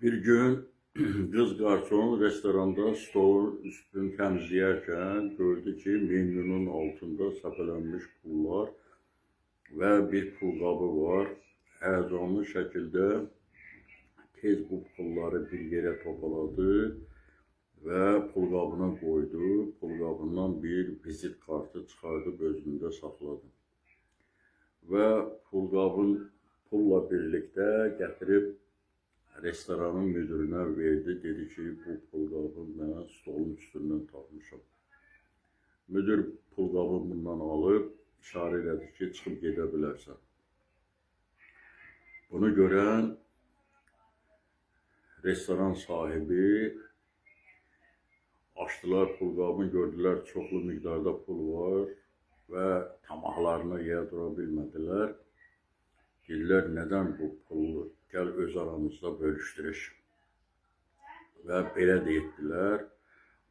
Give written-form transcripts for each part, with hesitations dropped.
Bir gün kız garson restoranda stolun üstünü təmizləyərkən gördü ki, menyunun altında səpələnmiş pullar və bir pulqabı var. Həyəcanlı şəkildə tez bu pulları bir yerə topaladı və pulqabına qoydu. Pulqabından bir vizit kartı çıxardıb özündə saxladı. Və pulla birlikdə gətirib restoranın müdürünə verdi. Dedi ki, bu pulqabı mən stolun üstündən tapmışam. Müdür pulqabı bundan alıb işarə elədi ki, çıxıb gedə bilərsən. Bunu görən restoran sahibi açdılar pulqabını, gördülər çoxlu miqdarda pul var və tamahlarına yedira bilmədilər. Dedilər, nədən bu pulu gəl öz aramızda bölüşdürək. Və belə də etdilər.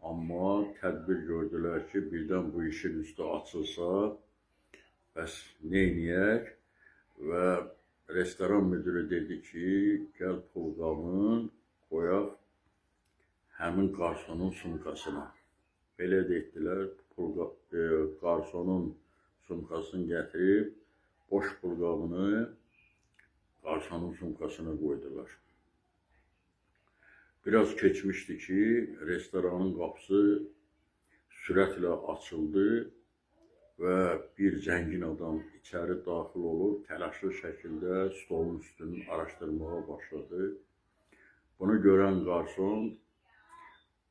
Amma tədbir gördülər ki, birdən bu işin üstü açılsa, bəs neyniyək? Və restoran müdürü dedi ki, gəl pulqabını qoyaq həmin qarsonun sumkasına. Belə də etdilər. Qarsonun sumkasını gətirib, boş pulqabını qarsonun sumkasına qoydular. Biraz keçmişdi ki, restoranın qapısı sürətlə açıldı və bir zəngin adam içəri daxil olub, təlaşlı şəkildə stolun üstünü araşdırmağa başladı. Bunu görən qarson,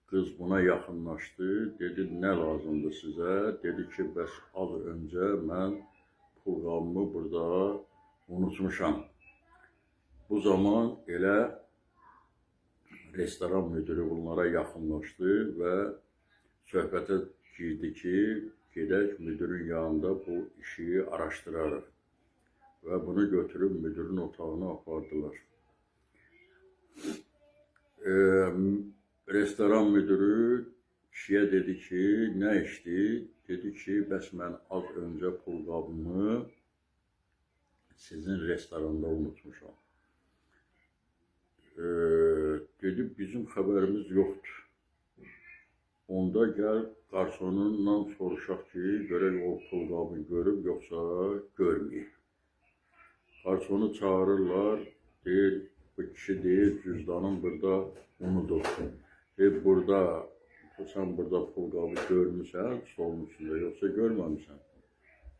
qız buna yaxınlaşdı, dedi, nə lazımdır sizə? Dedi ki, bəs az öncə mən pulqabımı burada unutmuşam. Bu zaman elə restoran müdürü bunlara yaxınlaşdı və söhbətə girdi ki, gedək müdürün yanında bu işi araşdırarıq. Və bunu götürüb müdürün otağına apardılar. Restoran müdürü kişiyə dedi ki, nə işdir? Dedi ki, bəs mən az öncə pulqabımı sizin restoranda unutmuşam. Dedi, bizim xəbərimiz yoxdur. Onda gəl qarsonundan soruşaq ki, görək o pulqabı görüb, yoxsa görməyib. Qarsonu çağırırlar, deyir, bu kişi deyir, cüzdanın burada unudub. Deyir, sən burada pulqabı görmüsən, stolun üstündə, yoxsa görməmişsən.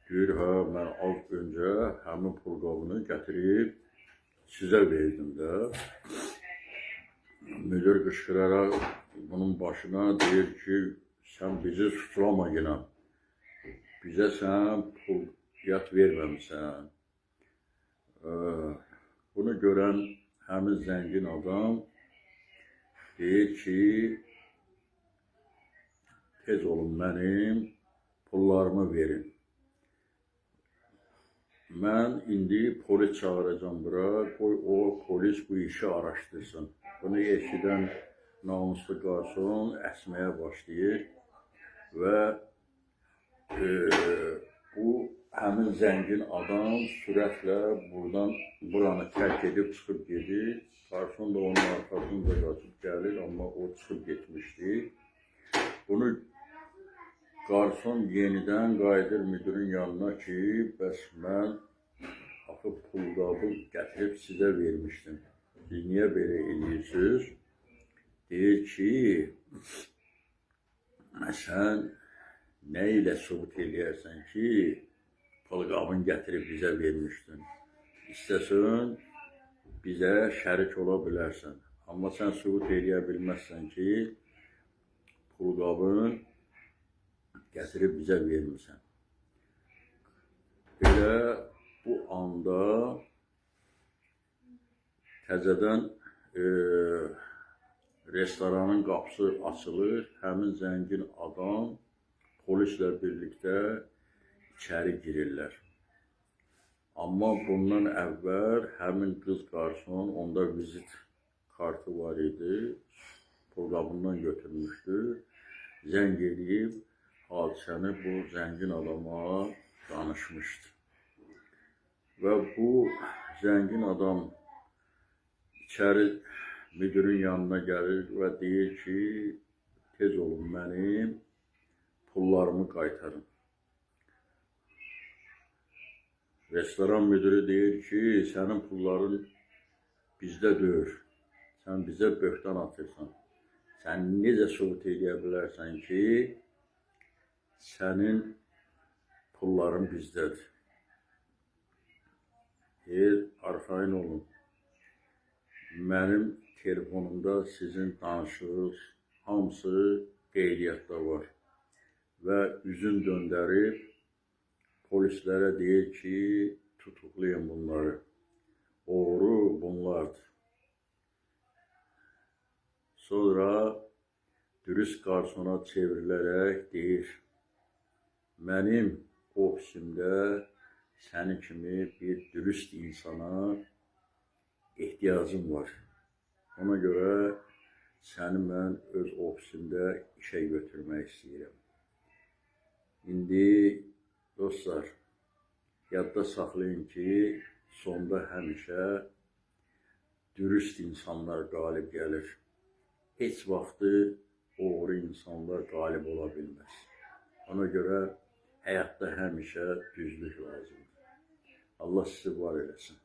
Deyir, hə, mən az öncə həmin pulqabını gətirib sizə verdim də. Müdür qışqıraraq bunun başına deyir ki, sən bizi suçlama yenə. Bizə sən pul verməmişsən. Bunu görən həmin zəngin adam deyir ki, tez olun mənim pullarımı verin. Mən indi polis çağıracağım bura, qoy o polis bu işi araşdırsın. Bunu eşidən namuslu qarson əsməyə başlayır və bu həmin zəngin adam sürətlə buranı tərk edib çıxıb gedir. Qarson da onun arxasında qaçıb gəlir, amma o çıxıb getmişdi. Bunu qarson yenidən qayıdır müdürün yanına ki, bəs mən axı pulqabı gətirib sizə vermişdim. Siz niyə belə edirsiniz? Deyir ki, sən nə ilə sübut eləyərsən ki, pulqabını gətirib bizə vermişdin. İstəsən, bizə şərik ola bilərsən. Amma sən sübut eləyə bilməzsən ki, pulqabını gətirib bizə vermirsən. Belə bu anda təzədən restoranın qapısı açılır, həmin zəngin adam polislə birlikdə içəri girirlər. Amma bundan əvvəl həmin qız qarson, onda vizit kartı var idi, pulqabından götürmüşdü, zəng edib hadisəni bu zəngin adama danışmışdı. Və bu zəngin adam içəri müdürün yanına gəlir və deyir ki, tez olun mənim pullarımı qaytarın. Restoran müdürü deyir ki, sənin pulların bizdə deyil. Sən bizə böhtan atırsan. Sən necə sübut edə bilərsən ki, sənin pulların bizdədir. Deyir, arxayın olun. Mənim telefonumda sizin danışığınız hamısı qeydiyyatda var. Və üzün döndərib polislərə deyir ki, tutuklayın bunları. Oğru bunlardır. Sonra dürüst qarsona çevrilərək deyir, mənim ofisimdə sənin kimi bir dürüst insana ehtiyacım var. Ona görə səni mən öz ofisimdə işə götürmək istəyirəm. İndi dostlar, yadda saxlayın ki, sonda həmişə dürüst insanlar qalib gəlir. Heç vaxtı oğru insanlar qalib ola bilməz. Ona görə həyatda həmişə düzlük lazımdır. Allah sizi var eləsin.